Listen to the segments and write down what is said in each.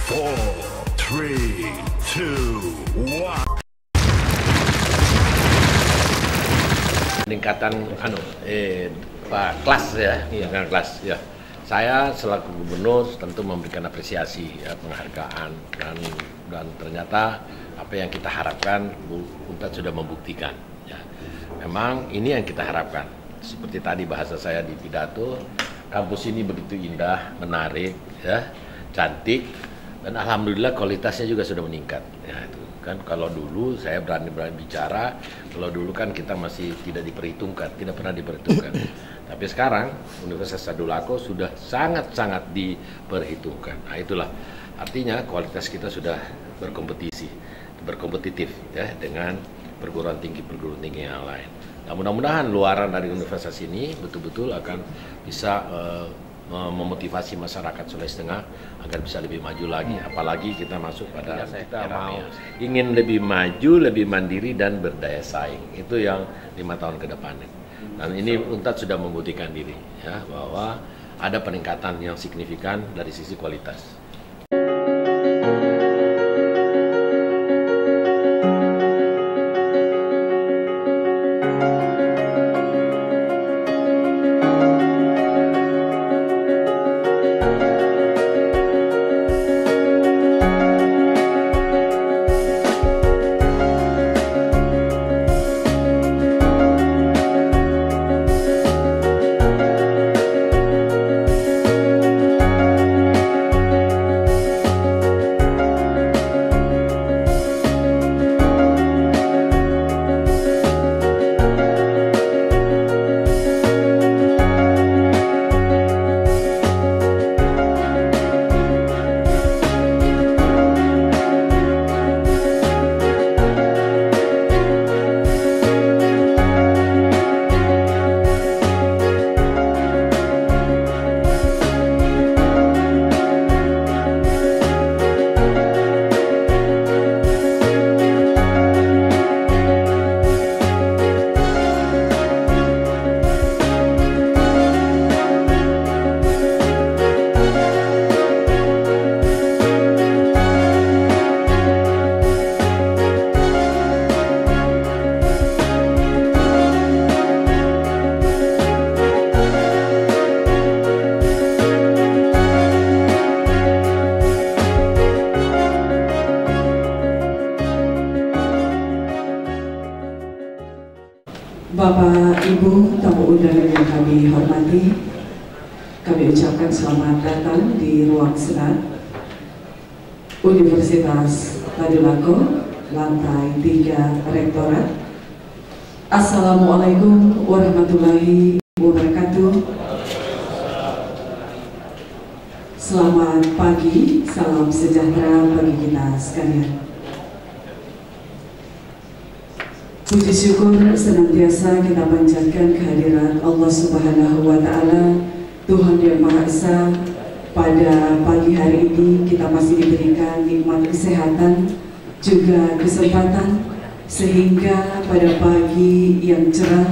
4, 3, 2, 1. Peningkatan kelas ya, dengan kelas ya. Saya selaku gubernur tentu memberikan apresiasi ya, penghargaan dan ternyata apa yang kita harapkan Bu Unpad sudah membuktikan ya. Memang ini yang kita harapkan. Seperti tadi bahasa saya di pidato, kampus ini begitu indah, menarik ya, cantik, dan alhamdulillah kualitasnya juga sudah meningkat ya. Itu kan kalau dulu saya berani bicara, kalau dulu kan kita masih tidak diperhitungkan, tidak pernah diperhitungkan. Tapi sekarang Universitas Tadulako sudah sangat-sangat diperhitungkan. Nah itulah artinya kualitas kita sudah berkompetitif ya dengan perguruan tinggi yang lain. Nah mudah-mudahan luaran dari universitas ini betul-betul akan bisa memotivasi masyarakat Sulawesi Tengah agar bisa lebih maju lagi. Apalagi kita masuk pada kita mau ingin lebih maju, lebih mandiri dan berdaya saing. Itu yang 5 tahun ke depannya. Dan ini Unpad sudah membuktikan diri ya bahwa ada peningkatan yang signifikan dari sisi kualitas. Bapak, Ibu, tamu undangan yang kami hormati, kami ucapkan selamat datang di ruang senat Universitas Tadulako, lantai 3 Rektorat. Assalamualaikum warahmatullahi wabarakatuh. Selamat pagi, salam sejahtera bagi kita sekalian. Puji syukur senantiasa kita panjatkan kehadiran Allah Subhanahu wa Ta'ala, Tuhan yang Maha Esa. Pada pagi hari ini kita masih diberikan nikmat kesehatan, juga kesempatan, sehingga pada pagi yang cerah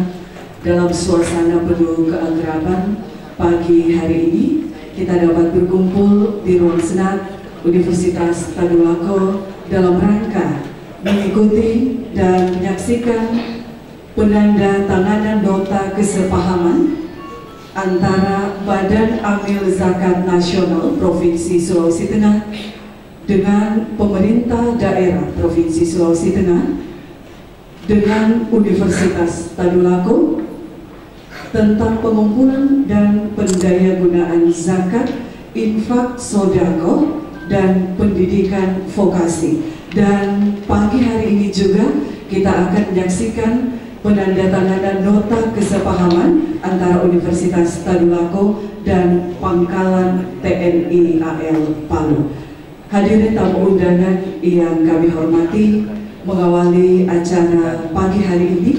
dalam suasana penuh keakraban, pagi hari ini kita dapat berkumpul di ruang senat Universitas Tadulako dalam rangka mengikuti dan menyaksikan penandatanganan nota kesepahaman antara Badan Amil Zakat Nasional Provinsi Sulawesi Tengah dengan pemerintah daerah Provinsi Sulawesi Tengah dengan Universitas Tadulako tentang pengumpulan dan pendayagunaan zakat, infak, sodako, dan pendidikan vokasi. Dan pagi hari ini juga kita akan menyaksikan penandatanganan nota kesepahaman antara Universitas Tadulako dan Pangkalan TNI AL Palu. Hadirin tamu undangan yang kami hormati, mengawali acara pagi hari ini,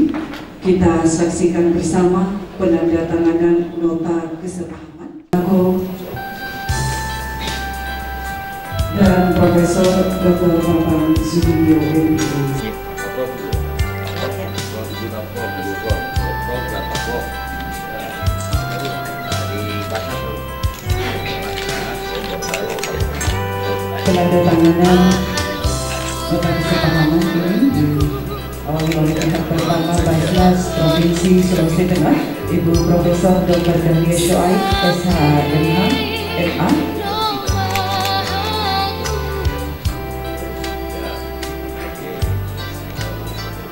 kita saksikan bersama penandatanganan nota kesepahaman. Dan Profesor Dr. Bambang Sudibyo MPI. penandatanganan nota kesepahaman ini diawali oleh pihak pertama Basnas Provinsi Sulawesi Tengah, Ibu Profesor Dr. Dahlia Shoaib, SHMH, MA.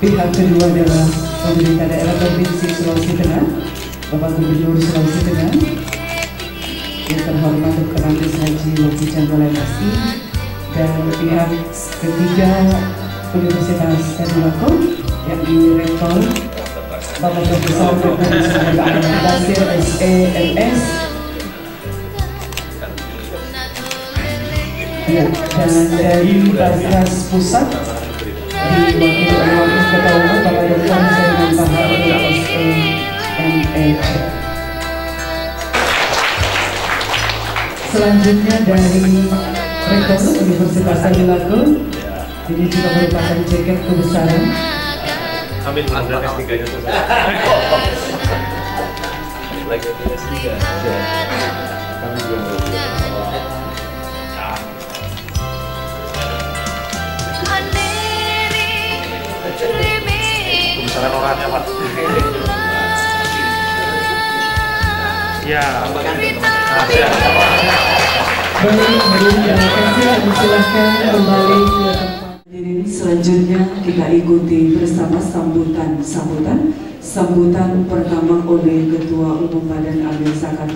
Pihak kedua adalah pemerintah daerah Provinsi Sulawesi Tengah, Bapak Gubernur Sulawesi Tengah, yang terhormat Dr. Andes Haji Wajih Canggala Nasi, dan pihak ketiga Universitas Tadulako, yakni Rektor Bapak Profesor Dr. Basir SEMS, dan dari Basnas Pusat diwakili oleh Wakil Ketua Umum Bapak Dr. Saiman Bahar SEMH. Selanjutnya dari Rektor Universitas Tadulako, ini juga merupakan jaket kebesaran. Amin. Ada S3-nya tuh. Lagi S3. Kami belum kebesaran orangnya, Pak. Ya. Baik, terima kasih. Silakan kembali ke tempat. Jadi selanjutnya kita ikuti bersama sambutan pertama oleh Ketua Umum Badan Amil Zakat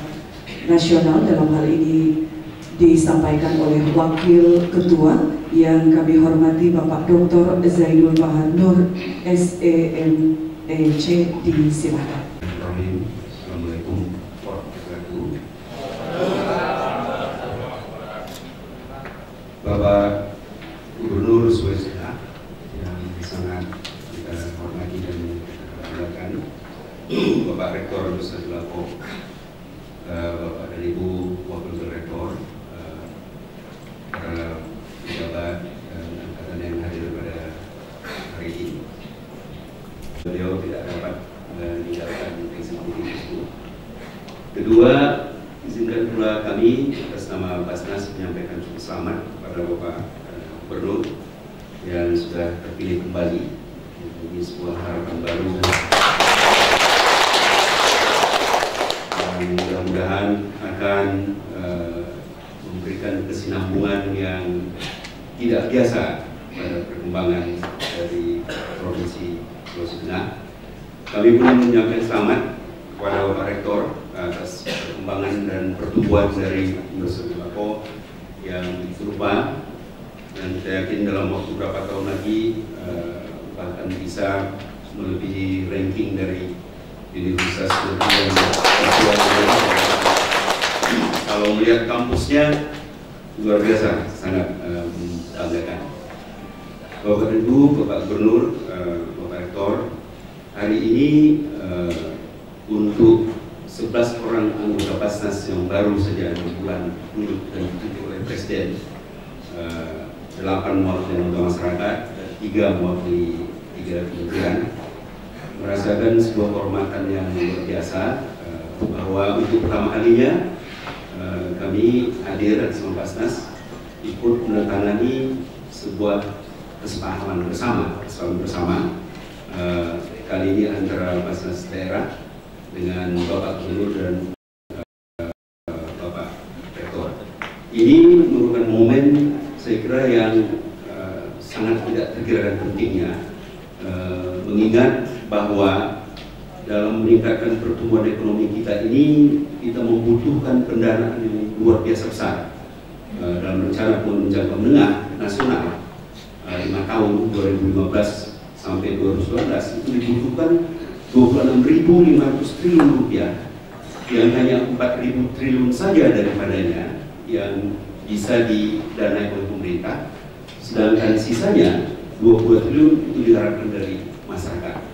Nasional, dalam hal ini disampaikan oleh Wakil Ketua yang kami hormati Bapak Dr. Zainul Bahar Nur SEMEC, disilakan. Assalamualaikum warahmatullahi wabarakatuh. Bapak Gubernur Sulawesi Tengah yang sangat kita hormati dan kita banggakan, Bapak Rektor Universitas Tadulako, Bapak dan Ibu Wakil Rektor, para pejabat dan angkatan yang hadir pada hari ini. Beliau tidak dapat meninggalkan eksekutif tersebut. Kedua, izinkan pula kami atas nama Basnas menyampaikan cukup selamat kepada Bapak Gubernur yang sudah terpilih kembali. Ini sebuah harapan baru dan mudah-mudahan akan memberikan kesinambungan yang tidak biasa pada perkembangan dari Provinsi Sulawesi Tengah. Kami pun menyampaikan selamat kepada Bapak Rektor atas perkembangan dan pertumbuhan dari Universitas Tadulako yang serupa, dan saya yakin dalam waktu beberapa tahun lagi bahkan bisa melebihi ranking dari universitas yang kalau melihat kampusnya luar biasa, sangat membanggakan. Bapak dan Ibu, Bapak Gubernur, Bapak Rektor, hari ini untuk 11 orang anggota Basnas yang baru saja 6 bulan duduk dan ditunjuk oleh Presiden, 8 mewakili anggota masyarakat, 3 mewakili 3 kementerian, merasakan sebuah kehormatan yang luar biasa bahwa untuk pertama kalinya kami hadir atas nama Basnas ikut menandatangani sebuah kesepahaman bersama kali ini antara Basnas daerah dengan Bapak Gubernur dan Bapak Rektor. Ini merupakan momen saya kira yang sangat tidak terkirakan pentingnya, mengingat bahwa dalam meningkatkan pertumbuhan ekonomi kita ini kita membutuhkan pendanaan yang luar biasa besar. Dalam rencana penunjang menengah nasional 5 tahun 2015 sampai 2019 itu dibutuhkan 26.500 triliun rupiah, yang hanya 4.000 triliun saja daripadanya yang bisa didanai oleh pemerintah, sedangkan sisanya 20 triliun itu diharapkan dari masyarakat.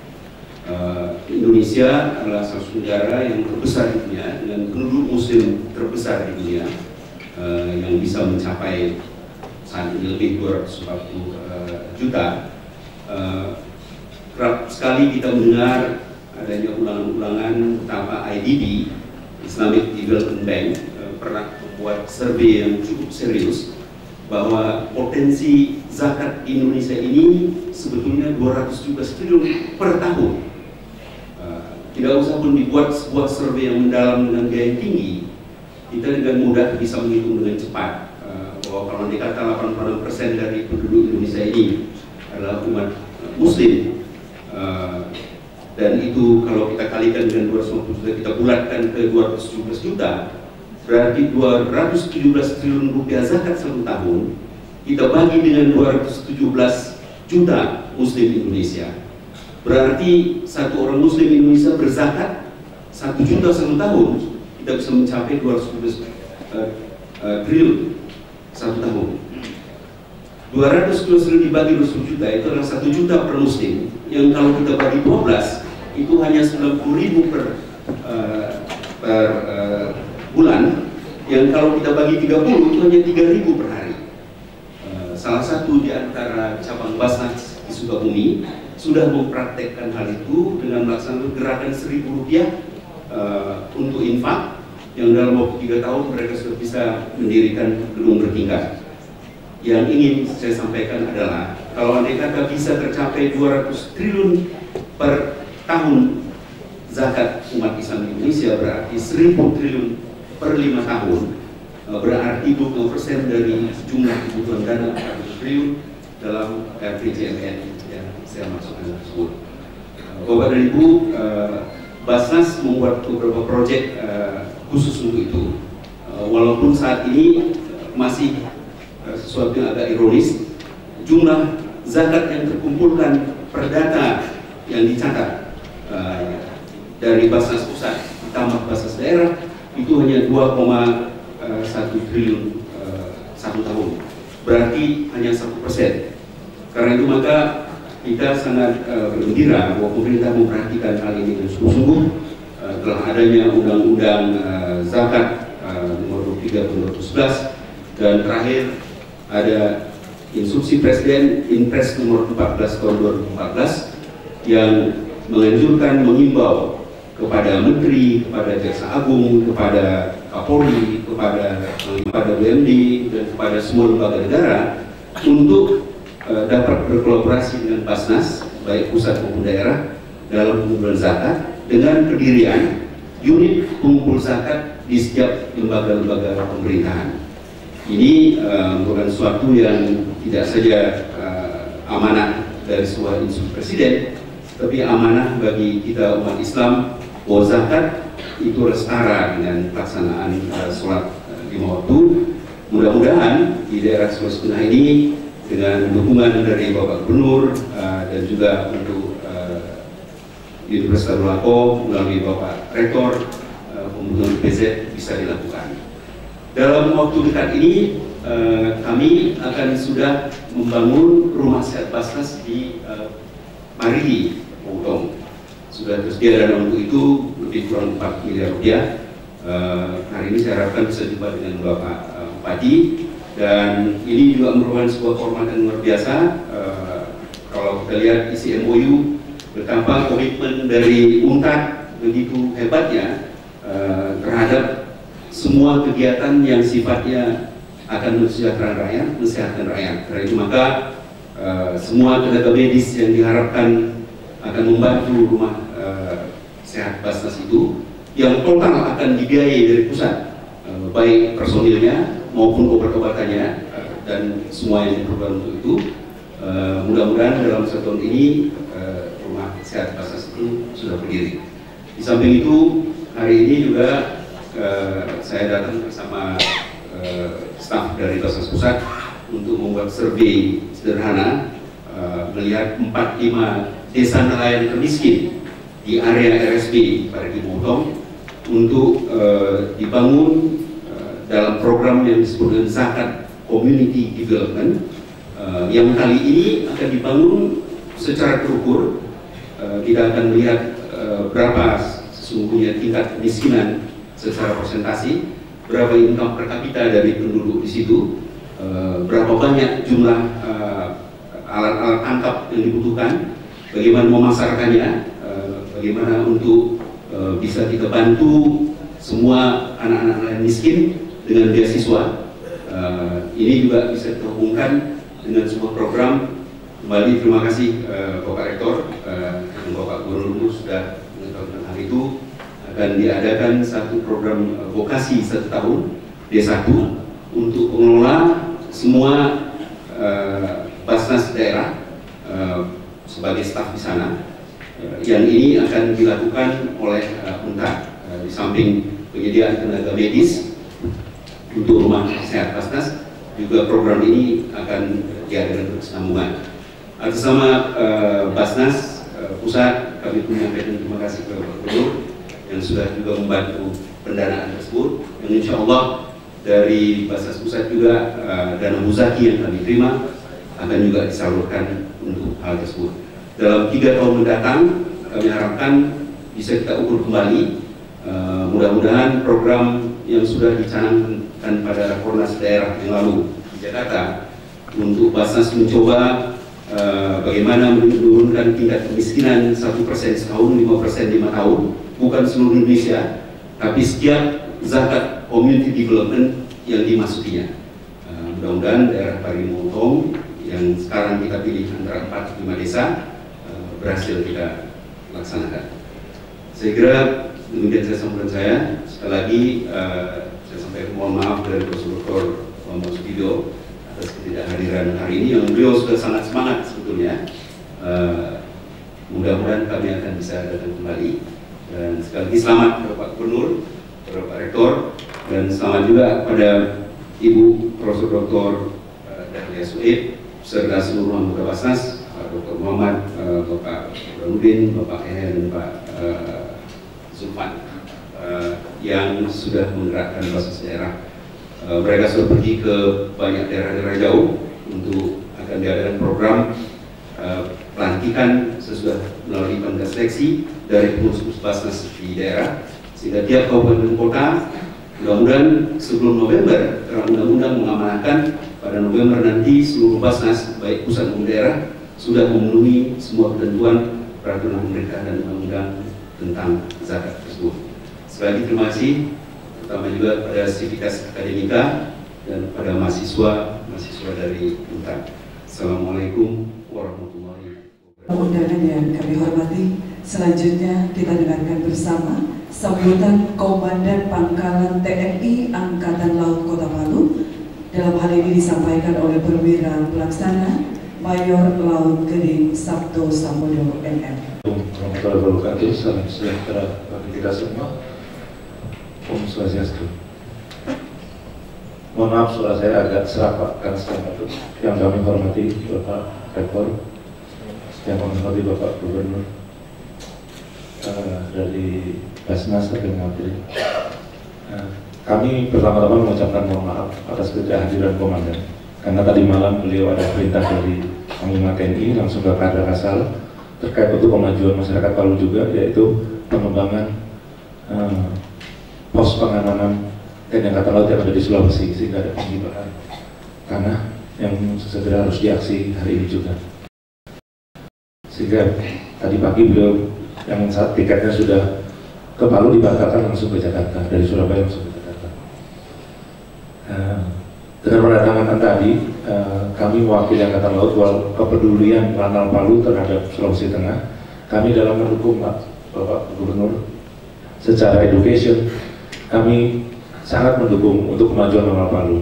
Indonesia adalah salah satu negara yang terbesar di dunia dengan penduduk muslim terbesar di dunia, yang bisa mencapai saat ini lebih 240 juta. Kerap sekali kita mendengar adanya ulangan-ulangan betapa IDB, Islamic Development Bank, pernah membuat survei yang cukup serius bahwa potensi zakat di Indonesia ini sebetulnya 217 triliun per tahun. Tidak usah pun dibuat sebuah survei yang mendalam dengan gaya yang tinggi, kita dengan mudah bisa menghitung dengan cepat bahwa kalau dikata 86% dari penduduk Indonesia ini adalah umat Muslim, dan itu kalau kita kalikan dengan 250 juta, kita bulatkan ke 217 juta, berarti 217 triliun rupiah zakat satu tahun, kita bagi dengan 217 juta Muslim Indonesia. Berarti satu orang Muslim Indonesia berzakat 1 juta satu tahun, kita bisa mencapai 217 triliun satu tahun. 200 triliun dibagi 20 juta itu adalah 1 juta per Muslim, yang kalau kita bagi 12 itu hanya 90.000 per bulan, yang kalau kita bagi 30 itu hanya 3.000 per hari. Salah satu di antara cabang Basnas di Sukabumi sudah mempraktekkan hal itu dengan melaksanakan gerakan Rp1.000 untuk infak, yang dalam waktu 3 tahun mereka sudah bisa mendirikan gedung bertingkat. Yang ingin saya sampaikan adalah kalau andai kata bisa tercapai 200 triliun per tahun zakat umat Islam Indonesia, berarti 1.000 triliun per 5 tahun, berarti 20% dari jumlah kebutuhan dana 400 triliun dalam RPJMN yang saya maksudkan tersebut. Bapak dan Ibu, Basnas membuat beberapa proyek khusus untuk itu. Walaupun saat ini masih sesuatu yang agak ironis, jumlah zakat yang terkumpulkan per data yang dicatat dari Basnas pusat ditambah Basnas daerah itu hanya 2,1 triliun satu tahun, berarti hanya 1%. Karena itu maka kita sangat bergembira bahwa pemerintah memperhatikan hal ini dengan sungguh-sungguh. Telah adanya undang-undang zakat nomor 23 tahun 2011, dan terakhir ada instruksi Presiden Inpres nomor 14 tahun 2014 yang menganjurkan, mengimbau kepada Menteri, kepada Jaksa Agung, kepada Kapolri, kepada BUMD, dan kepada semua lembaga negara untuk dapat berkolaborasi dengan Basnas, baik pusat maupun daerah, dalam pengumpulan zakat dengan pendirian unit pengumpul zakat di setiap lembaga-lembaga pemerintahan. Ini merupakan sesuatu yang tidak saja amanah dari sebuah instruksi Presiden, tapi amanah bagi kita umat Islam bahwa zakat itu setara dengan pelaksanaan sholat 5 waktu. Mudah-mudahan di daerah Sulawesi Tengah ini dengan dukungan dari Bapak Gubernur dan juga untuk Universitas Lako melalui Bapak Rektor, pembunuhan PZ bisa dilakukan. Dalam waktu dekat ini kami akan sudah membangun rumah sehat Basnas di Parigi, Hongkong. Sudah tersedia dana untuk itu lebih kurang 4 miliar rupiah. Hari ini saya harapkan bisa jumpa dengan Bapak Bupati, dan ini juga merupakan sebuah kehormatan luar biasa. Kalau kita lihat isi MOU, betapa komitmen dari UNTAD begitu hebatnya terhadap semua kegiatan yang sifatnya akan mensejahterakan rakyat, mensehatkan rakyat. Karena itu maka semua tenaga medis yang diharapkan akan membantu rumah sehat Basnas itu, yang total akan dibiayai dari pusat, baik personilnya maupun obat-obatannya dan semua yang diperlukan untuk itu. Mudah-mudahan dalam 1 tahun ini rumah sehat Basnas itu sudah berdiri. Di samping itu, hari ini juga saya datang bersama staf dari Basnas Pusat untuk membuat survei sederhana melihat 45 desa nelayan termiskin di area RSB Parigi Motong untuk dibangun dalam program yang disebut dengan Zakat Community Development, yang kali ini akan dibangun secara terukur. Kita akan melihat berapa sesungguhnya tingkat kemiskinan secara persentase, berapa income per kapita dari penduduk di situ, berapa banyak jumlah alat-alat tangkap yang dibutuhkan, bagaimana memasarkannya, bagaimana untuk bisa kita bantu semua anak-anak nelayan miskin dengan beasiswa ini juga bisa terhubungkan dengan sebuah program. Kembali terima kasih Bapak Rektor dan Bapak Gubernur sudah mengetahui hal itu. Akan diadakan satu program vokasi 1 tahun D1 untuk pengelola semua Basnas daerah sebagai staf di sana. Yang ini akan dilakukan oleh UNTAD di samping penyediaan tenaga medis untuk rumah sehat Basnas, juga program ini akan diadakan berkesinambungan. Atas nama Basnas Pusat, kami menyampaikan terima kasih kepada Pak Gubernur yang sudah juga membantu pendanaan tersebut. Dan insya Allah dari Basnas Pusat juga dana muzaki yang kami terima akan juga disalurkan untuk hal tersebut. Dalam 3 tahun mendatang kami harapkan bisa kita ukur kembali. Mudah-mudahan program yang sudah dicanangkan pada Rakornas daerah yang lalu di Jakarta untuk Basnas mencoba bagaimana menurunkan tingkat kemiskinan 1% setahun, 5% 5 tahun, bukan seluruh Indonesia, tapi setiap zakat community development yang dimasukinya. Mudah-mudahan daerah Parigimotong yang sekarang kita pilih antara 4-5 desa berhasil kita laksanakan. Saya kira demikian sambutan saya. Sekali lagi saya sampaikan mohon maaf dari Profesor Dr. Bambang Sudibyo atas ketidakhadiran hari ini, yang beliau sudah sangat semangat sebetulnya. Mudah-mudahan kami akan bisa datang kembali. Dan sekali lagi selamat kepada Pak Gubernur, kepada Pak Rektor, dan selamat juga pada Ibu Profesor Dr. Dahlia Suhaib serta seluruh anggota Basnas, Pak Dr. Muhammad, Bapak Burhanuddin, Bapak Heher, dan Pak Zulfan yang sudah menggerakkan Basnas daerah. Mereka sudah pergi ke banyak daerah-daerah jauh untuk akan diadakan program pelantikan sesudah melalui panitia seleksi dari pengurus Basnas di daerah, sehingga tiap kabupaten kota mudah-mudahan sebelum November, karena undang-undang mengamanahkan pada November nanti seluruh Basnas baik pusat maupun daerah sudah memenuhi semua ketentuan peraturan pemerintah dan undang-undang tentang zakat tersebut. Sekali lagi terima kasih, terutama juga pada Sivitas Akademika dan pada mahasiswa dari UNTAD. Assalamualaikum warahmatullahi wabarakatuh. Undangan yang kami hormati, selanjutnya kita dengarkan bersama sambutan Komandan Pangkalan TNI Angkatan Laut Kota Palu. Dalam hal ini disampaikan oleh Perwira Pelaksana Mayor Laut Gering Sabto Sambodo MM. Warahmatullahi wabarakatuh. Salam sejahtera bagi kita semua. Om Swastiastu. Mohon maaf suara saya agak serak Pak, karena sedang batuk. Yang kami hormati Bapak Rektor, yang kami hormati Bapak Gubernur dari Basnas dan mewakili. Kami pertama-tama mengucapkan mohon maaf atas ketidakhadiran komandan, karena tadi malam beliau ada perintah dari Panglima TNI langsung ke Kadar Kasal terkait untuk kemajuan masyarakat Palu juga, yaitu pengembangan pos pengamanan TNI Angkatan Laut yang ada di Sulawesi, sehingga ada penggibahan tanah yang segera harus diaksi hari ini juga. Sehingga tadi pagi beliau yang saat tiketnya sudah ke Palu dibatalkan langsung ke Jakarta, dari Surabaya langsung ke Jakarta. Dengan kedatangan tadi, kami mewakili Angkatan Laut bahwa kepedulian Lanal Palu terhadap Sulawesi Tengah, kami dalam mendukung Bapak Gubernur secara education, kami sangat mendukung untuk kemajuan Lanal Palu.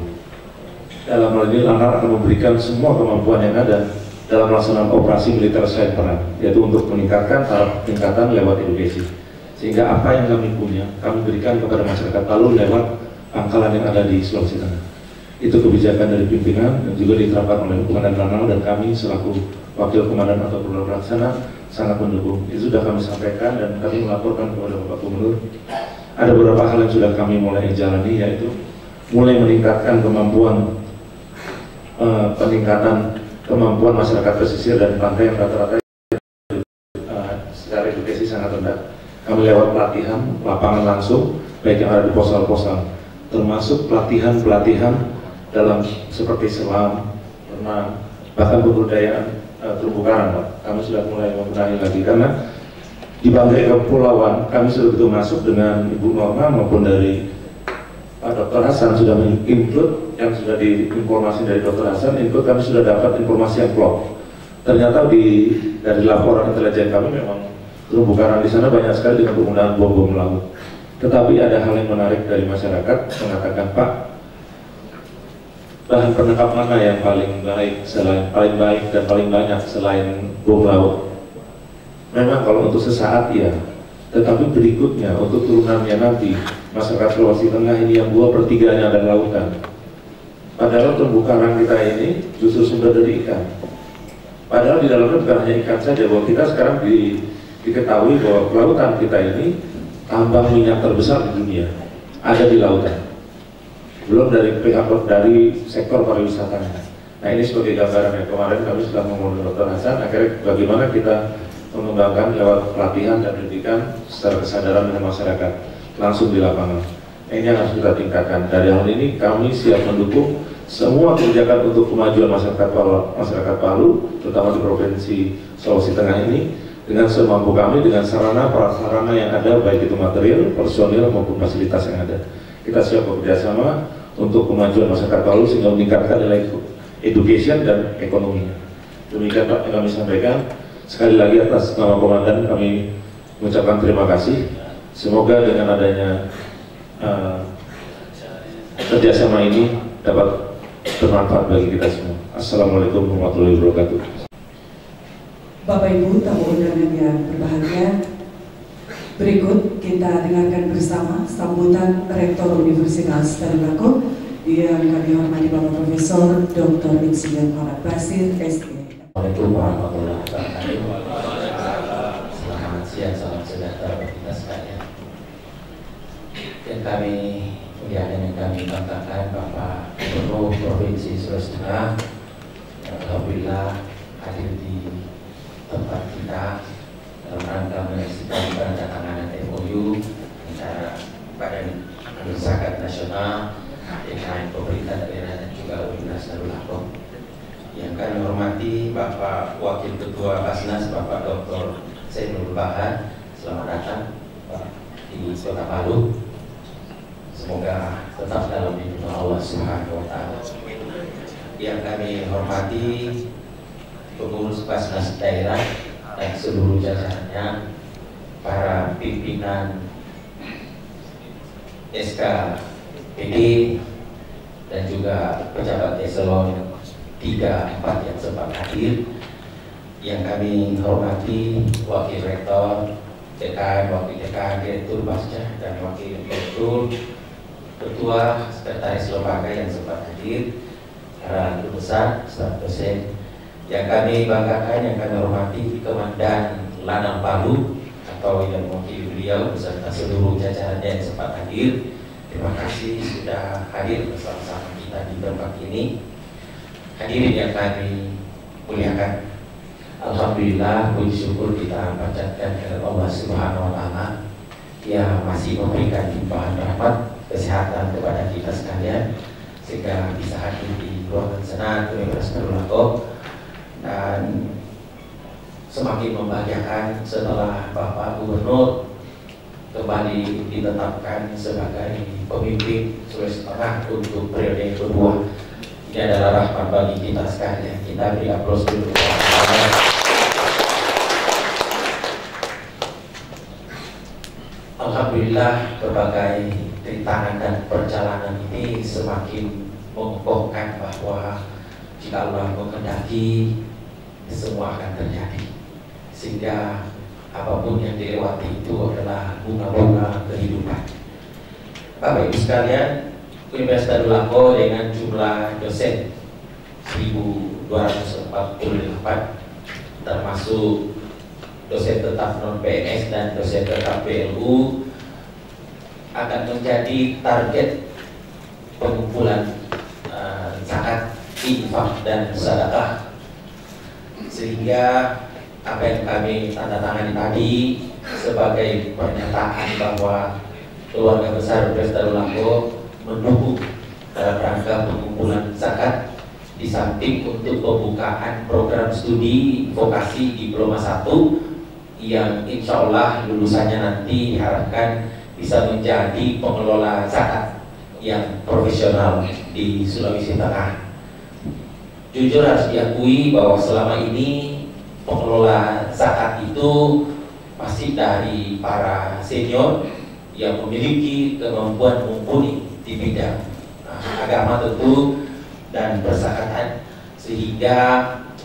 Dalam hal ini Lanal akan memberikan semua kemampuan yang ada dalam melaksanakan operasi militer selain perang, yaitu untuk meningkatkan taraf peningkatan lewat edukasi. Sehingga apa yang kami punya, kami berikan kepada masyarakat Palu lewat pangkalan yang ada di Sulawesi Tengah. Itu kebijakan dari pimpinan dan juga diterapkan oleh Komandan Lanal, dan kami selaku Wakil Komandan atau Perwira Pelaksana sangat mendukung. Itu sudah kami sampaikan dan kami melaporkan kepada Bapak Gubernur. Ada beberapa hal yang sudah kami mulai jalani, yaitu mulai meningkatkan kemampuan kemampuan masyarakat pesisir dan pantai yang rata-rata secara edukasi sangat rendah. Kami lewat pelatihan lapangan langsung, baik yang ada di posal-posal, termasuk pelatihan dalam seperti selam, renang, bahkan kebudayaan terumbu karang, Pak. Kami sudah mulai membenahi lagi, karena di Banggai Kepulauan kami sudah begitu masuk dengan Ibu Norma maupun dari Pak Dr. Hasan sudah menginclude yang sudah diinformasi dari Dr. Hasan, itu kami sudah dapat informasi yang klop. Ternyata dari laporan intelijen kami memang terumbu karang di sana banyak sekali dengan penggunaan bom laut. Tetapi ada hal yang menarik dari masyarakat mengatakan, Pak, bahan penangkap mana yang paling baik dan paling banyak selain bom laut? Memang kalau untuk sesaat ya, tetapi berikutnya untuk turunannya nanti masyarakat Sulawesi Tengah ini yang 2/3-nya adalah lautan. Padahal terumbu karang kita ini justru sumber dari ikan. Padahal di dalamnya bukan hanya ikan saja, bahwa kita sekarang diketahui bahwa lautan kita ini tambang minyak terbesar di dunia ada di lautan. Belum dari pihak dari sektor pariwisata. Nah ini sebagai gambaran ya, kemarin kami sudah ngomong dengan Dr. Hasan, akhirnya bagaimana kita mengembangkan lewat pelatihan dan pendidikan secara kesadaran dengan masyarakat langsung di lapangan. Ini yang harus kita tingkatkan. Dari hal ini kami siap mendukung semua kebijakan untuk kemajuan masyarakat Palu, terutama di Provinsi Sulawesi Tengah ini, dengan semampu kami, dengan sarana prasarana yang ada, baik itu material, personil maupun fasilitas yang ada. Kita siap bekerjasama untuk kemajuan masyarakat Palu sehingga meningkatkan nilai education dan ekonominya. Demikian Pak yang kami sampaikan. Sekali lagi atas nama Komandan kami mengucapkan terima kasih. Semoga dengan adanya kerjasama ini dapat bermanfaat bagi kita semua. Assalamualaikum warahmatullahi wabarakatuh. Bapak Ibu tamu undangan yang berbahagia, berikut kita dengarkan bersama sambutan Rektor Universitas Tadulako yang kami hormati Bapak Profesor Dr. Insinyur Muhammad Basir, SK. Assalamualaikum warahmatullahi wabarakatuh. Selamat siang, salam sejahtera bagi kita sekalian. Yang kami muliakan, yang kami banggakan, Bapak Gubernur Provinsi Sulawesi Tengah, alhamdulillah hadir di tempat kita dalam rangka menyaksikan penandatanganan MOU antara Badan Zakat Nasional dengan pemerintah daerah dan juga Universitas Tadulako. Yang kami hormati Bapak Wakil Ketua Basnas, Bapak Dr. Zainul Bahar, selamat datang Pak di Kota Palu. Semoga tetap dalam lindungan Allah Subhanahu wa Ta'ala. Yang kami hormati pengurus Basnas daerah dan seluruh jajarannya, para pimpinan SKPD dan juga pejabat eselon 3, 4 yang sempat hadir. Yang kami hormati Wakil Rektor, Dekan, Wakil Dekan, Direktur Basja dan Wakil Direktur, Ketua, Sekretaris Lembaga yang sempat hadir, para guru besar, staf dosen. Yang kami banggakan, yang kami hormati Komandan Lanang Palu atau yang mewakili beliau beserta seluruh jajarannya yang sempat hadir. Terima kasih sudah hadir bersama-sama kita di tempat ini. Hadirin yang kami muliakan, alhamdulillah puji syukur kita panjatkan kepada Allah Subhanahu wa Ta'ala yang masih memberikan limpahan rahmat kesehatan kepada kita sekalian sehingga bisa hadir di ruangan Senat Universitas Tadulako. Dan semakin membahagiakan setelah Bapak Gubernur kembali ditetapkan sebagai pemimpin Sulawesi Tengah untuk periode kedua. Ini adalah rahmat bagi kita sekalian. Kita beri aplaus dulu. Alhamdulillah berbagai rintangan dan perjalanan ini semakin mengukuhkan bahwa jika Allah menghendaki semua akan terjadi, sehingga apapun yang dilewati itu adalah bunga-bunga kehidupan. Bapak Ibu sekalian, Universitas Tadulako dengan jumlah dosen 1.248 termasuk dosen tetap non-PNS dan dosen tetap PLU akan menjadi target pengumpulan zakat, infak dan sedekah, sehingga apa yang kami tanda tangani tadi sebagai pernyataan bahwa keluarga besar Universitas Tadulako mendukung dalam rangka pengumpulan zakat di samping untuk pembukaan program studi vokasi diploma 1 yang insya Allah lulusannya nanti diharapkan bisa menjadi pengelola zakat yang profesional di Sulawesi Tengah. Jujur harus diakui bahwa selama ini pengelola zakat itu pasti dari para senior yang memiliki kemampuan mumpuni di bidang agama tentu dan perzakatan, sehingga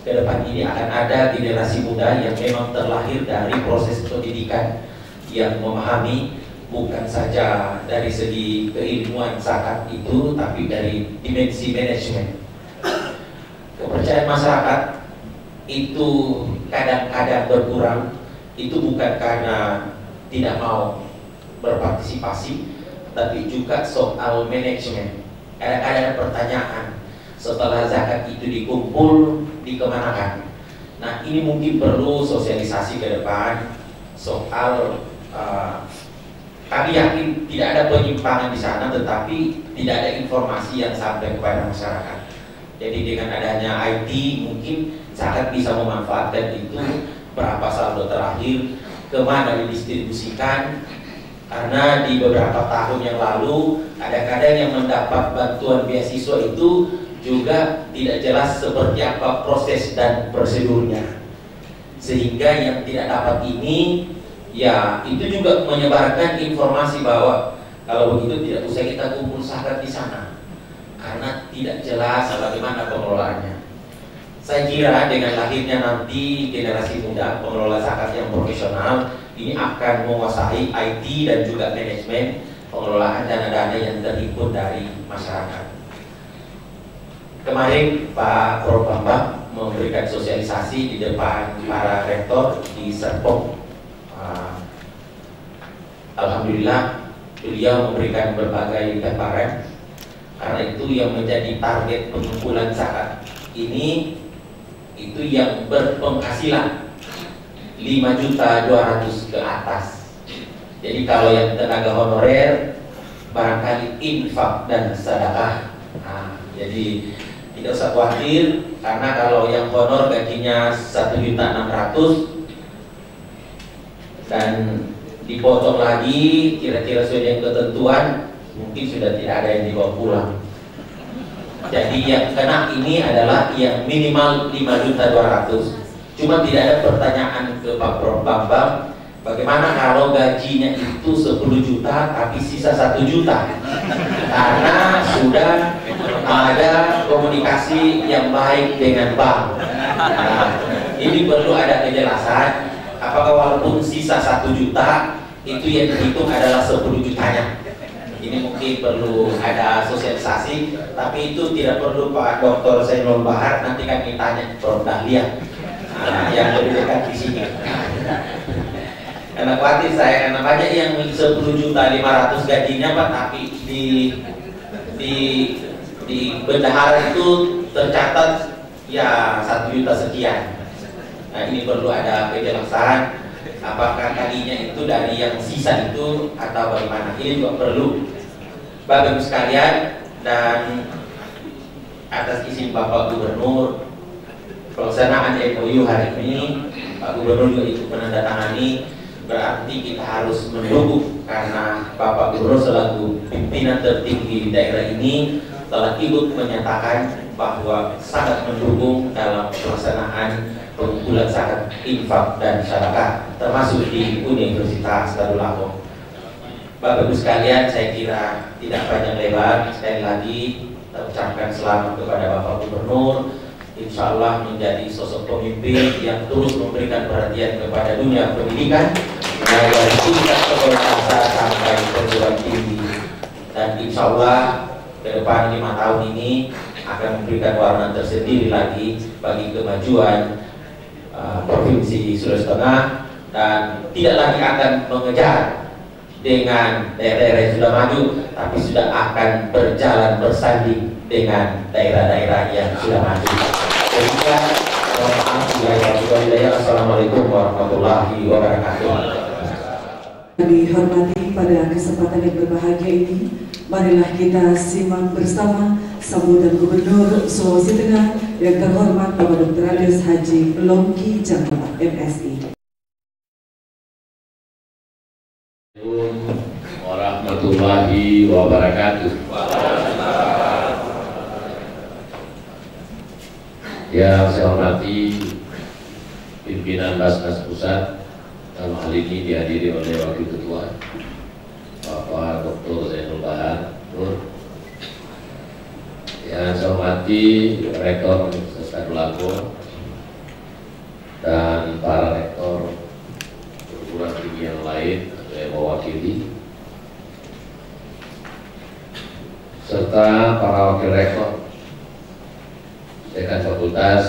ke depan ini akan ada generasi muda yang memang terlahir dari proses pendidikan yang memahami bukan saja dari segi keilmuan zakat itu, tapi dari dimensi manajemen. Kepercayaan masyarakat itu kadang-kadang berkurang, itu bukan karena tidak mau berpartisipasi, tapi juga soal manajemen. Kadang-kadang ada pertanyaan, setelah zakat itu dikumpul, dikemanakan? Nah, ini mungkin perlu sosialisasi ke depan soal kami yakin tidak ada penyimpangan di sana, tetapi tidak ada informasi yang sampai kepada masyarakat. Jadi dengan adanya IT mungkin zakat bisa memanfaatkan itu, berapa saldo terakhir, kemana didistribusikan. Karena di beberapa tahun yang lalu kadang-kadang yang mendapat bantuan beasiswa itu juga tidak jelas seperti apa proses dan prosedurnya, sehingga yang tidak dapat ini ya itu juga menyebarkan informasi bahwa kalau begitu tidak usah kita kumpul zakat di sana karena tidak jelas bagaimana pengelolaannya. Saya kira dengan lahirnya nanti generasi muda pengelola zakat yang profesional ini akan menguasai IT dan juga manajemen pengelolaan dana-dana yang terhimpun dari masyarakat. Kemarin Pak Prof. Bambang memberikan sosialisasi di depan para rektor di Serpong. Alhamdulillah beliau memberikan berbagai gambaran, karena itu yang menjadi target pengumpulan zakat ini itu yang berpenghasilan 5.200.000 ke atas. Jadi kalau yang tenaga honorer barangkali infak dan sedekah. Nah, jadi tidak usah khawatir, karena kalau yang honor gajinya 1.600.000 dan dipotong lagi kira-kira sesuai dengan ketentuan, mungkin sudah tidak ada yang dibawa pulang. Jadi yang kena ini adalah yang minimal 5.200.000. Cuma tidak ada pertanyaan ke Pak Prof. Bambang, bagaimana kalau gajinya itu 10 juta tapi sisa 1 juta? Karena sudah ada komunikasi yang baik dengan bank. Nah, ini perlu ada kejelasan, apakah walaupun sisa 1 juta itu yang dihitung adalah 10 jutanya. Ini mungkin perlu ada sosialisasi, tapi itu tidak perlu Pak Dr. Zainul Bahar, nanti kami tanya Prof. Dahlia yang lebih dekat di sini. Karena khawatir saya, karena banyak yang 10.500.000 gajinya Pak, tapi di bendahara itu tercatat ya 1 juta sekian. Nah, ini perlu ada kejelasan, apakah tadinya itu dari yang sisa itu atau bagaimana. Ini juga perlu. Bapak Ibu sekalian, dan atas izin Bapak Gubernur, pelaksanaan MOU hari ini Pak Gubernur juga ikut menandatangani, berarti kita harus mendukung, karena Bapak Gubernur selaku pimpinan tertinggi di daerah ini telah ikut menyatakan bahwa sangat mendukung dalam pelaksanaan pengumpulan zakat, infak dan sedekah, termasuk di Universitas Darul Akhom. Bapak Ibu sekalian, saya kira tidak panjang lebar. Sekali lagi kita ucapkan selamat kepada Bapak Gubernur, insya Allah menjadi sosok pemimpin yang terus memberikan perhatian kepada dunia pendidikan, mulai dari tingkat sekolah dasar sampai perguruan tinggi, dan insya Allah ke depan 5 tahun ini akan memberikan warna tersendiri lagi bagi kemajuan Provinsi Sulawesi Tengah, dan tidak lagi akan mengejar dengan daerah-daerah yang sudah maju, tapi sudah akan berjalan bersanding dengan daerah-daerah yang sudah maju. Sehingga Assalamualaikum warahmatullahi wabarakatuh. Kami hormati pada kesempatan yang berbahagia ini, marilah kita simak bersama sambutan Gubernur Sulawesi Tengah yang terhormat Bapak Dr. Andes Haji Longki Jakarta MSI. Warahmatullahi wabarakatuh. Yang saya hormati pimpinan Basnas Pusat, dalam hal ini dihadiri oleh Wakil Ketua Bapak Dr. Zainul Bahar Nur. Yang saya hormati Rektor Universitas Tadulako dan para rektor perguruan tinggi yang lain yang mewakili, serta para wakil rektor, dekan fakultas,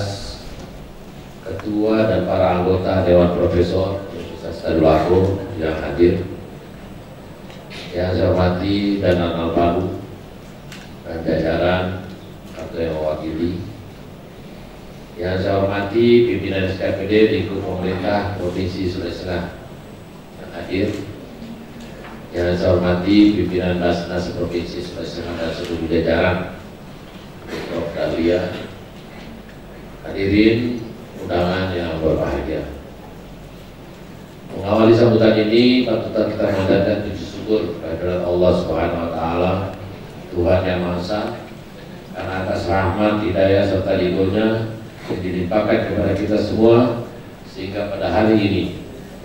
ketua dan para anggota Dewan Profesor Universitas Tadulako yang hadir. Yang saya hormati Dananal Palu dan jajaran atau yang mewakili. Yang saya hormati pimpinan SKPD lingkup pemerintah Provinsi Sulawesi Tengah yang hadir. Yang saya hormati pimpinan Basnas Provinsi Sulawesi Tengah dan seluruh jajaran, Prof. Dahlia, hadirin undangan yang berbahagia. Mengawali sambutan ini, patut kita mendatangkan puji syukur kehadirat Allah Subhanahu wa Ta'ala, Tuhan yang Maha Esa, karena atas rahmat, hidayah serta ridhonya yang dilimpahkan kepada kita semua, sehingga pada hari ini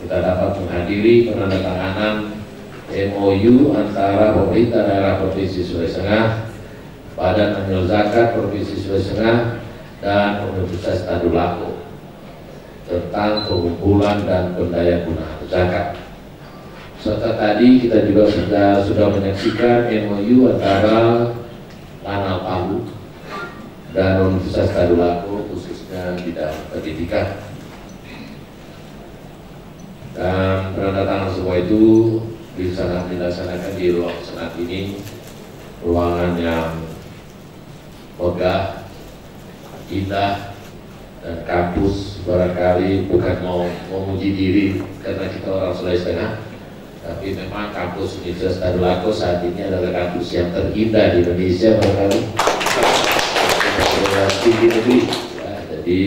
kita dapat menghadiri penandatanganan MOU antara pemerintah daerah Provinsi Sulawesi Tengah, Badan Amil Zakat Provinsi Sulawesi Tengah, dan Universitas Tadulako tentang pengumpulan dan pendayagunaan zakat. Serta tadi kita juga sudah menyaksikan MOU antara Lanal Palu dan Universitas Tadulako khususnya bidang pendidikan. Dan penandatangan semua itu dilaksanakan di ruang senat ini, ruangan yang megah, indah, dan kampus barangkali bukan mau memuji diri karena kita orang Sulawesi Tengah, tapi memang kampus Universitas Tadulako saat ini adalah kampus yang terindah di Indonesia barangkali. Tinggi negeri, ya, jadi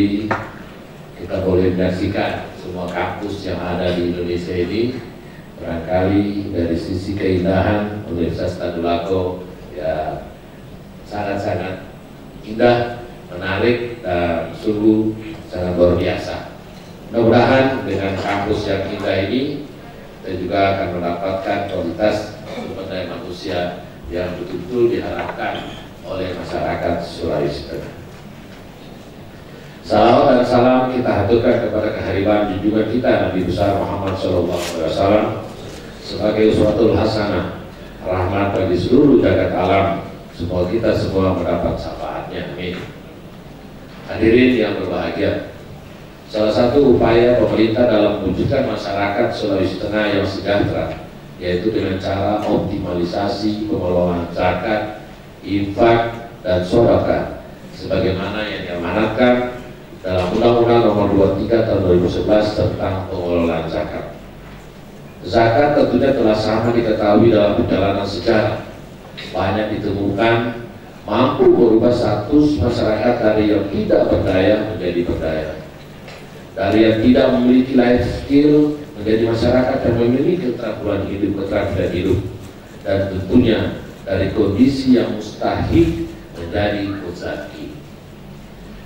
kita boleh menyaksikan semua kampus yang ada di Indonesia ini. Barangkali dari sisi keindahan Universitas Tadulako ya sangat-sangat indah, menarik, dan sungguh sangat luar biasa. Mudah-mudahan dengan kampus yang indah ini kita juga akan mendapatkan kualitas sumber daya manusia yang betul-betul diharapkan oleh masyarakat Sulawesi Tengah. Salam dan salam kita haturkan kepada kehadiran junjungan kita Nabi besar Muhammad SAW sebagai uswatul hasanah, rahmat bagi seluruh jagat alam. Semoga kita semua mendapat syafaatnya. Amin. Hadirin yang berbahagia, salah satu upaya pemerintah dalam mewujudkan masyarakat Sulawesi Tengah yang sejahtera yaitu dengan cara optimalisasi pengelolaan zakat, infak, dan sedekah sebagaimana yang diamanatkan dalam Undang-Undang Nomor 23 Tahun 2011 tentang pengelolaan zakat. Zakat tentunya telah sama diketahui dalam perjalanan sejarah, banyak ditemukan mampu merubah status masyarakat dari yang tidak berdaya menjadi berdaya, dari yang tidak memiliki life skill menjadi masyarakat yang memiliki keterampilan hidup, dan tentunya dari kondisi yang mustahil menjadi mustahil.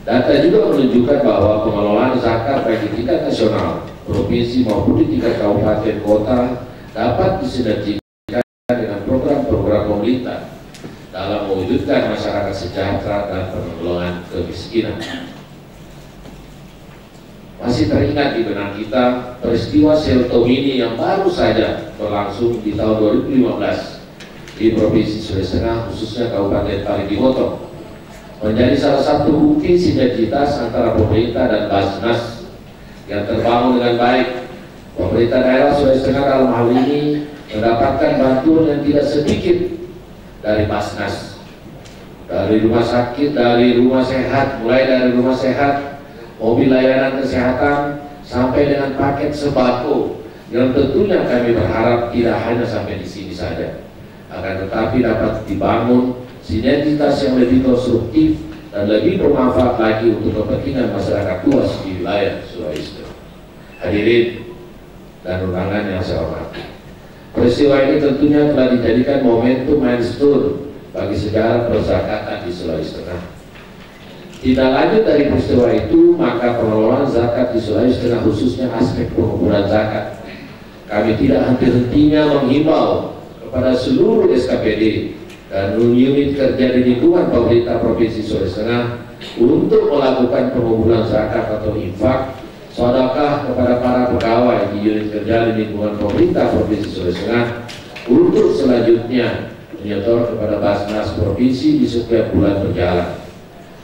Data juga menunjukkan bahwa pengelolaan zakat baik di tingkat nasional, provinsi maupun di tingkat kabupaten kota dapat disinergikan dengan program-program pemerintah dalam mewujudkan masyarakat sejahtera dan penanggulangan kemiskinan. Masih teringat di benak kita peristiwa Seltomini yang baru saja berlangsung di tahun 2015 di Provinsi Sulawesi Tengah, khususnya Kabupaten Parigi Motong, menjadi salah satu bukti sinergitas antara pemerintah dan Basnas yang terbangun dengan baik. Pemerintah daerah Sulawesi Tengah dalam hal ini mendapatkan bantuan yang tidak sedikit dari Basnas, dari rumah sakit, dari rumah sehat, mulai dari rumah sehat, mobil layanan kesehatan, sampai dengan paket sembako yang tentunya kami berharap tidak hanya sampai di sini saja, akan tetapi dapat dibangun sinergitas yang lebih konstruktif dan lebih bermanfaat lagi untuk kepentingan masyarakat luas di wilayah Sulawesi Tengah. Hadirin dan undangan yang saya hormati, peristiwa ini tentunya telah dijadikan momentum milestone bagi sejarah perzakatan di Sulawesi Tengah. Tindak lanjut dari peristiwa itu, maka pengelolaan zakat di Sulawesi Tengah khususnya aspek pengumpulan zakat, kami tidak henti-hentinya menghimbau kepada seluruh SKPD dan unit kerja di lingkungan pemerintah Provinsi Sulawesi Tengah untuk melakukan pengumpulan zakat atau infak sedekah kepada para pegawai di unit kerja di lingkungan pemerintah Provinsi Sulawesi Tengah untuk selanjutnya menyetor kepada Basnas Provinsi di setiap bulan berjalan.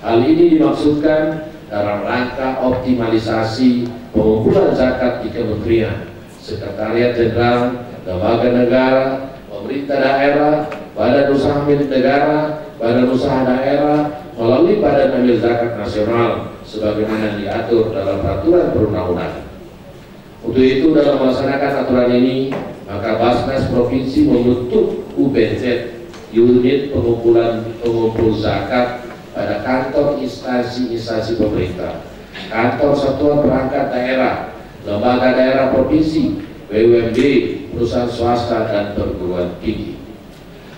Hal ini dimaksudkan dalam rangka optimalisasi pengumpulan zakat di kementerian, sekretariat jenderal, lembaga negara, pemerintah daerah, badan usaha milik negara, badan usaha daerah, melalui Badan Amil Zakat Nasional sebagaimana diatur dalam peraturan perundang-undangan. Untuk itu, dalam melaksanakan aturan ini, maka Basnas Provinsi membentuk UPZ, unit pengumpul zakat pada kantor instansi pemerintah, kantor satuan perangkat daerah, lembaga daerah provinsi, BUMD, perusahaan swasta, dan perguruan tinggi.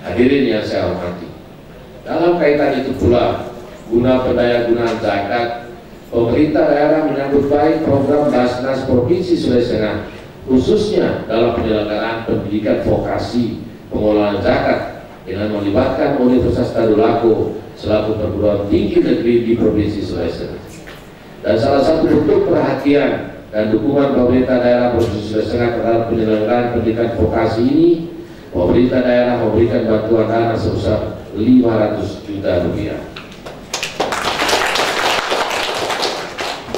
Hadirin yang saya hormati, dalam kaitan itu pula, guna pendayagunaan zakat, pemerintah daerah menyambut baik program Basnas Provinsi Sulawesi Tengah, khususnya dalam penyelenggaraan pendidikan vokasi pengelolaan zakat dengan melibatkan Universitas Tadulako selaku perguruan tinggi negeri di Provinsi Sulawesi Tengah. Dan salah satu bentuk perhatian dan dukungan pemerintah daerah Provinsi Sulawesi Tengah terhadap penyelenggaraan pendidikan vokasi ini, pemerintah daerah memberikan bantuan dana sebesar 500 juta rupiah.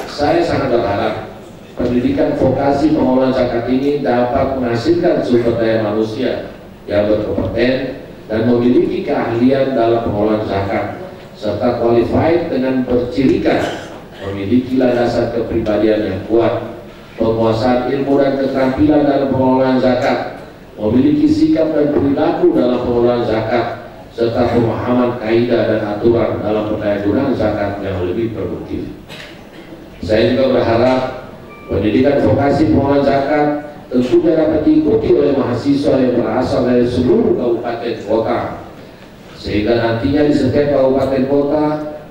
Saya sangat berharap pendidikan vokasi pengelolaan zakat ini dapat menghasilkan sumber daya manusia yang berkompeten dan memiliki keahlian dalam pengelolaan zakat serta qualified dengan bercirikan memiliki landasan kepribadian yang kuat, penguasaan ilmu dan keterampilan dalam pengelolaan zakat, memiliki sikap dan perilaku dalam pengelolaan zakat, serta pemahaman kaidah dan aturan dalam pendayagunaan zakat yang lebih produktif. Saya juga berharap pendidikan vokasi pengelolaan zakat tentunya dapat diikuti oleh mahasiswa yang berasal dari seluruh kabupaten kota, sehingga nantinya di setiap kabupaten kota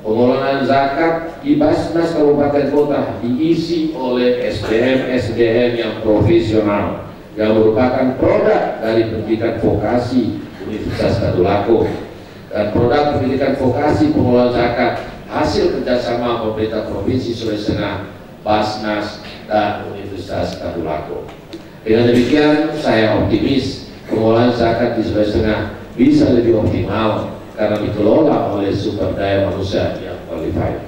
pengelolaan zakat di Basnas kabupaten kota diisi oleh SDM yang profesional yang merupakan produk dari pendidikan vokasi Universitas Tadulako dan produk pendidikan vokasi pengelolaan zakat hasil kerjasama pemerintah Provinsi Sulawesi Tengah, Basnas, dan Universitas Tadulako. Dengan demikian, saya optimis pengelolaan zakat di Sulawesi Tengah bisa lebih optimal karena dikelola oleh sumber daya manusia yang qualified.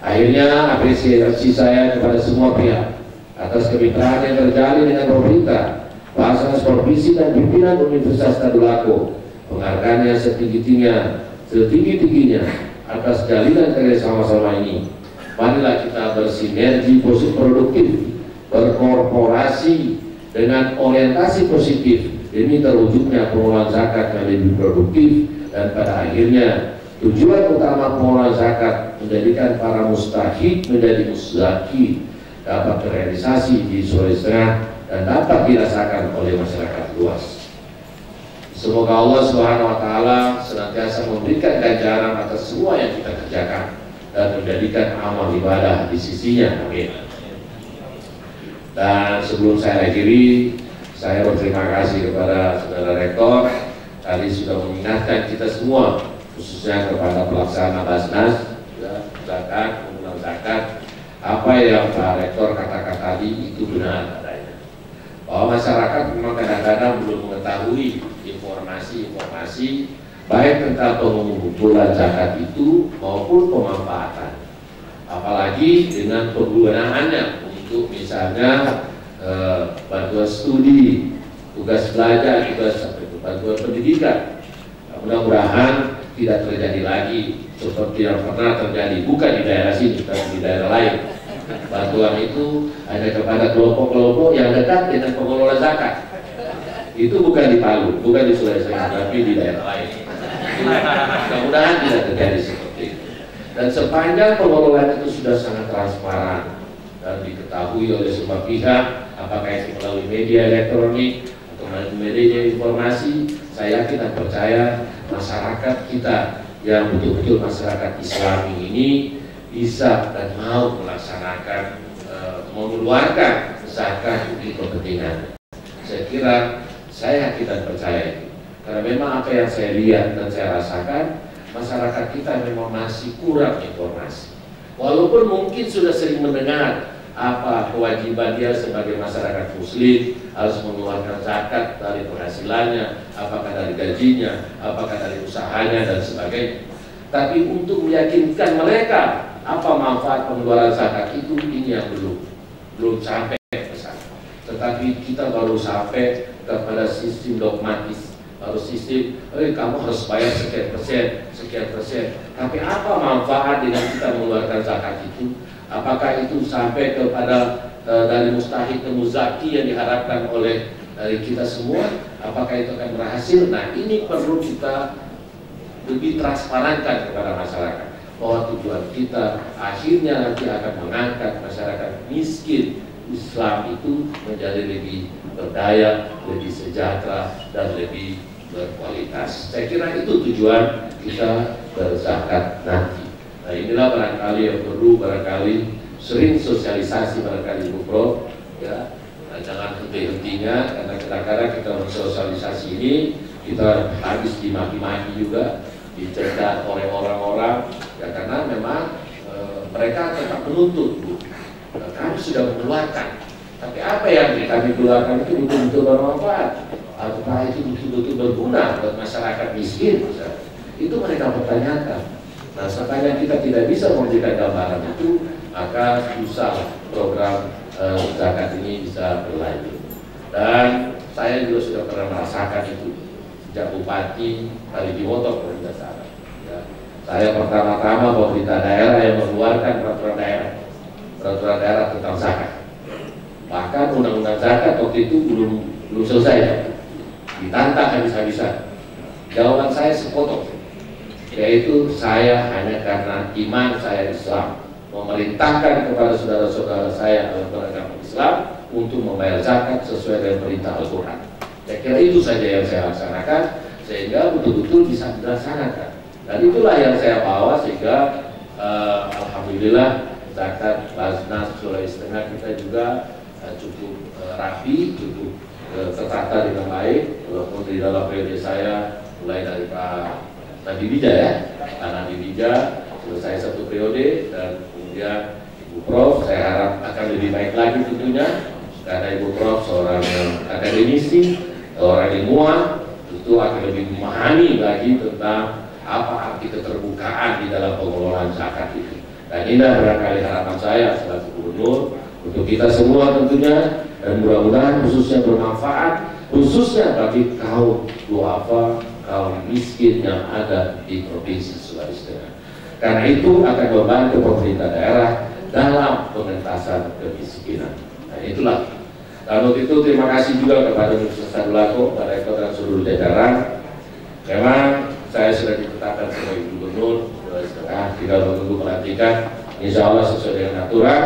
Akhirnya, apresiasi saya kepada semua pihak atas kemitraan yang terjalin dengan pemerintah, Basnas Provinsi, dan pimpinan Universitas Tadulako. Penghargaan yang setinggi-tingginya atas jalinan kerjasama selama ini. Marilah kita bersinergi produktif, berkorporasi dengan orientasi positif demi terwujudnya pengelolaan zakat yang lebih produktif, dan pada akhirnya tujuan utama pengelolaan zakat menjadikan para mustahik menjadi muzaki dapat terrealisasi di Sulawesi Tengah dan dapat dirasakan oleh masyarakat luas. Semoga Allah Subhanahu wa Ta'ala senantiasa memberikan ganjaran atas semua yang kita kerjakan dan menjadikan amal ibadah di sisinya. Amin. Dan sebelum saya akhiri, saya berterima kasih kepada saudara rektor tadi sudah mengingatkan kita semua, khususnya kepada pelaksana Basnas zakat, pengumpulan zakat. Apa yang Pak Rektor katakan tadi itu benar adanya, bahwa masyarakat memang kadang-kadang belum mengetahui informasi baik tentang pengumpulan zakat itu maupun pemanfaatan, apalagi dengan penggunaannya untuk misalnya bantuan studi, tugas belajar, bantuan pendidikan. Mudah-mudahan tidak terjadi lagi seperti yang pernah terjadi, bukan di daerah sini tapi di daerah lain. Bantuan itu hanya kepada kelompok-kelompok yang dekat dengan pengelola zakat. Itu bukan di Palu, bukan di Sulawesi Tengah, tapi di daerah lain. Mudah-mudahan tidak terjadi seperti itu. Dan sepanjang pengelolaan itu sudah sangat transparan dan diketahui oleh semua pihak, apakah itu melalui media elektronik atau media informasi, saya yakin dan percaya masyarakat kita yang betul-betul masyarakat Islami ini bisa dan mau melaksanakan, mengeluarkan zakat untuk kepentingan. Saya kira, saya yakin dan percaya itu. Karena memang apa yang saya lihat dan saya rasakan, masyarakat kita memang masih kurang informasi. Walaupun mungkin sudah sering mendengar apa kewajiban dia sebagai masyarakat muslim, harus mengeluarkan zakat dari penghasilannya, apakah dari gajinya, apakah dari usahanya dan sebagainya. Tapi untuk meyakinkan mereka apa manfaat pengeluaran zakat itu, ini yang belum sampai pesan. Tetapi kita baru sampai kepada sistem dogmatis, baru sistem, kamu harus bayar sekian persen. Tapi apa manfaat dengan kita mengeluarkan zakat itu? Apakah itu sampai kepada dari mustahik ke muzaki yang diharapkan oleh dari kita semua? Apakah itu akan berhasil? Nah, ini perlu kita lebih transparankan kepada masyarakat, bahwa tujuan kita akhirnya nanti akan mengangkat masyarakat miskin Islam itu menjadi lebih berdaya, lebih sejahtera, dan lebih berkualitas. Saya kira itu tujuan kita berzakat nanti. Nah, inilah barangkali yang perlu barangkali sering sosialisasi barangkali Ibu Prof, ya. Nah, jangan henti-hentinya, karena kadang-kadang kita bersosialisasi ini kita habis dimaki-maki juga, dicerca oleh orang-orang, ya, karena memang mereka tetap menuntut, Bu. Kami sudah mengeluarkan, tapi apa yang kami keluarkan itu betul-betul bermanfaat, apakah itu betul-betul berguna buat masyarakat miskin, misalnya. Itu mereka pertanyakan. Nah, sepanjang kita tidak bisa memberikan gambaran itu, maka susah program zakat ini bisa berlanjut. Dan saya juga sudah pernah merasakan itu sejak Bupati Kali Dimotok kalau tidak salah. Ya. Saya pertama-tama pemerintah daerah yang mengeluarkan peraturan daerah tentang zakat. Bahkan undang-undang zakat waktu itu belum selesai, ditantang habis-habisan. Jawaban saya sepotong, yaitu saya hanya karena iman saya Islam memerintahkan kepada saudara-saudara saya beragama Islam untuk membayar zakat sesuai dengan perintah Al-Quran. Saya kira itu saja yang saya laksanakan sehingga betul-betul bisa dilaksanakan. Dan itulah yang saya bawa sehingga alhamdulillah zakat Basnas Sulawesi Tengah kita juga cukup rapi, cukup tertata dengan baik. Walaupun di dalam periode saya mulai dari Pak Nabi Bija, ya, Pak Nabi Bija selesai satu periode, dan kemudian Ibu Prof saya harap akan lebih baik lagi tentunya, karena Ibu Prof seorang akademisi, seorang ilmuwan, tentu akan lebih memahami lagi tentang apa arti keterbukaan di dalam pengelolaan zakat itu. Dan inilah barangkali harapan saya selaku gubernur untuk kita semua tentunya, dan mudah-mudahan khususnya bermanfaat, khususnya bagi kaum duafa, kaum miskin yang ada di Provinsi Sulawesi Tengah. Karena itu akan membantu pemerintah daerah dalam pengentasan kemiskinan. Nah, itulah. Dan untuk itu terima kasih juga kepada Universitas Sadulako, Pak Rektor dan seluruh jajaran. Memang saya sudah ditetapkan sebagai gubernur Sulawesi Tengah, tinggal menunggu pelantikan. Insya Allah sesuai dengan aturan,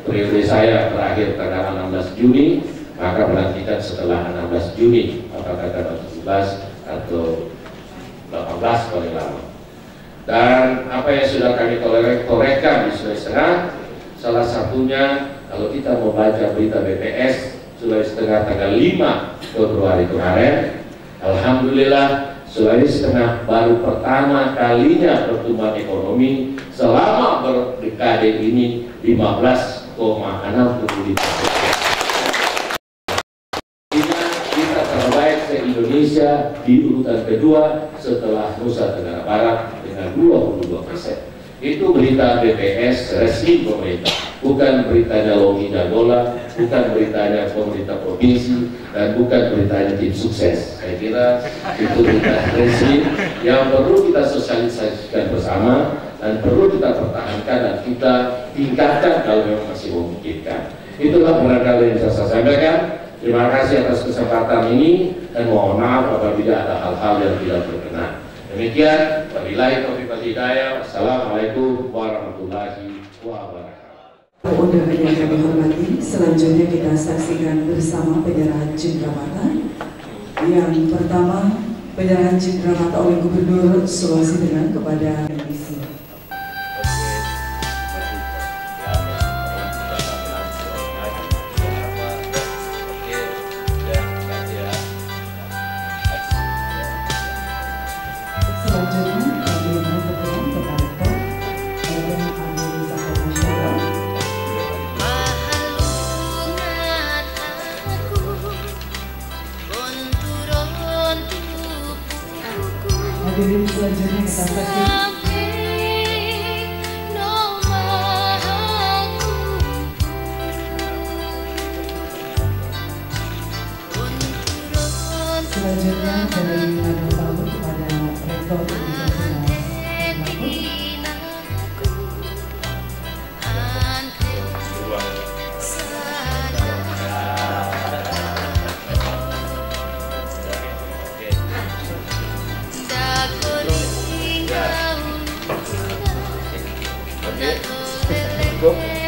periode saya berakhir tanggal 16 Juni, maka pelantikan setelah 16 Juni, apakah tanggal 17 atau 18 paling lama. Dan apa yang sudah kami torehkan di Sulawesi Tengah, salah satunya kalau kita membaca berita BPS Sulawesi Tengah tanggal 5 Februari kemarin, alhamdulillah Sulawesi Tengah baru pertama kalinya pertumbuhan ekonomi selama berdekade ini 15,65%. Kita terbaik se-Indonesia di urutan kedua setelah Nusa Tenggara Barat dengan 22%. Itu berita BPS resmi pemerintah, bukan beritanya Logi Dagola, bukan beritanya pemerintah provinsi, dan bukan beritanya tim sukses. Saya kira itu berita resmi yang perlu kita sosialisasikan bersama dan perlu kita pertahankan dan kita tingkatkan kalau memang masih memungkinkan. Itulah barangkali yang bisa saya sampaikan. Terima kasih atas kesempatan ini dan mohon maaf apabila ada hal-hal yang tidak berkenan. Demikian, wabillahi taufiq wal hidayah. Wassalamualaikum warahmatullahi wabarakatuh. Undangan yang kami hormati, selanjutnya kita saksikan bersama penyerahan jabatan. Yang pertama penyerahan cindera mata oleh Gubernur Sulawesi Tengah kepada Indonesia. Hadirin selanjutnya kita saksikan. Selanjutnya dari Nana Tamu kepada Rektor Cukup.